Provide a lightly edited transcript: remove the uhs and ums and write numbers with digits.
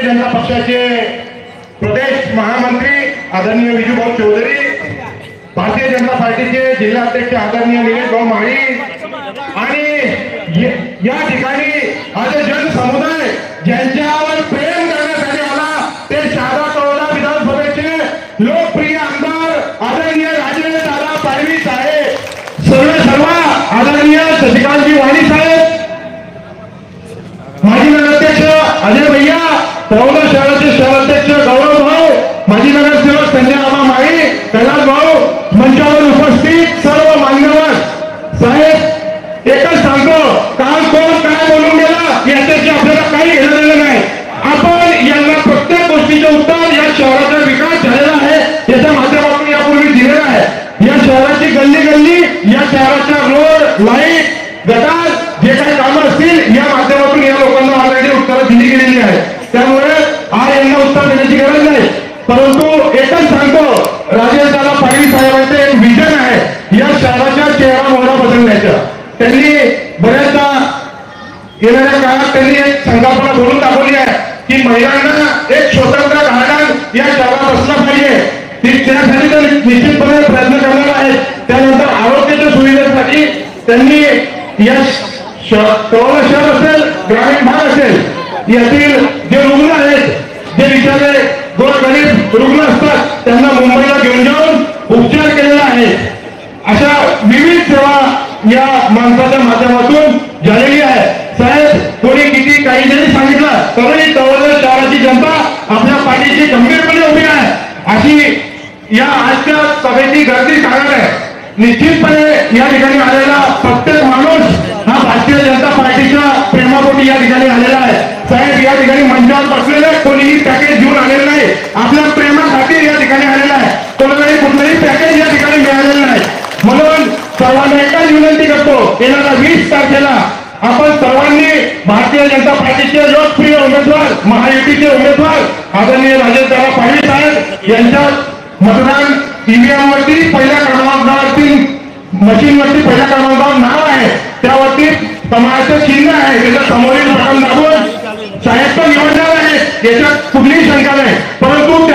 जनता पक्षाचे प्रदेश महामंत्री आदरणीय विजूभाऊ चौधरी, भारतीय जनता पार्टीचे जिल्हाध्यक्ष आदरणीय निलेश भाऊ माळी आणि या ठिकाणी आज जनसमुदाय ज्यांच्यावर प्रेम करण्यासाठी आला ते शहादा तळोदा विधानसभेचे लोकप्रिय आमदार आदरणीय राजेंद्र दादा पाडवी साहेब, सर्व आदरणीय शशिकांतजी वाणी साहेब, माजी नगराध्यक्ष अजय भैया, तळोदा शहराचे शहराध्यक्ष गौरव भाऊ, माजी नगरसेवक संजय मामा माळी, कैलास भाऊ, मंचावर उपस्थित सर्व मान्यवर साहेब, एकच सांगतो, काल कोण काय बोलून गेला याच्याशी आपल्याला काही घेणं नाही. आपण यांना प्रत्येक गोष्टीचं उत्तर या शहराचा विकास झालेला आहे याच्या माध्यमातून यापूर्वी दिलेला आहे. या शहराची गल्ली गल्ली, या शहराच्या रोड, लाईट, गटार जे काही कामं असतील या माध्यमातून या लोकांना ऑलरेडी उत्तरं दिली गेलेली आहे. त्यामुळे आज यांना उत्तर देण्याची गरज नाही. परंतु एकच सांगतो, राजेंद्रदादा पाडवी साहेबांचे एक विजन आहे या शहराच्या चेहरा मोहरा बदलण्याचं. त्यांनी बऱ्याचदा येणाऱ्या काळात त्यांनी एक संकल्पना बोलून दाखवली आहे की महिलांना एक स्वतंत्र गार्डन या शहरात असलं पाहिजे. त्यासाठी तर निश्चितपणे प्रयत्न करणार आहेत. त्यानंतर आरोग्याच्या सुविधेसाठी त्यांनी या तळोदा शहर असेल, ग्रामीण भाग असेल, यातील जे रुग्ण आहेत, जे बिचारे गोरगरीब रुग्ण असतात त्यांना मुंबईला घेऊन जाऊन उपचार केलेला आहे. अशा विविध सेवा या माणसाच्या माध्यमातून झालेली आहे. साहेब, कोणी किती काही जरी सांगितलं तरी तळोदा शहराची जनता आपल्या पाठीशी गंभीरपणे उभी आहे. अशी या आजच्या सभेची गर्दी कारण आहे. निश्चितपणे या ठिकाणी आलेला प्रत्येक माणूस हा भारतीय जनता पार्टीच्या प्रेमापोटी या ठिकाणी आलेला आहे. साहेब, या ठिकाणी मंचावर बसलेले कोणीही पॅकेज घेऊन आलेलं नाही, आपल्या प्रेमाखातीर या ठिकाणी आलेला आहे. कोणालाही कुठलंही पॅकेज या ठिकाणी मिळालेलं नाही. म्हणून सर्वांना एकच विनंती करतो, येणाऱ्या 20 तारखेला आपण सर्वांनी भारतीय जनता पार्टीचे लोकप्रिय उमेदवार, महायुतीचे उमेदवार आदरणीय राजेंद्रदादा पाडवी साहेब यांच्या मतदान ईव्हीएम वरती पहिल्या क्रमांकावरती, मशीनवरती पहिल्या क्रमांकावर नाव आहे, त्यावरती कमळाचं चिन्ह आहे, त्याच्या समोरील बटन दाबून साहेब तो निवडणार आहे याच्यात कुठलीही शंका नाही. परंतु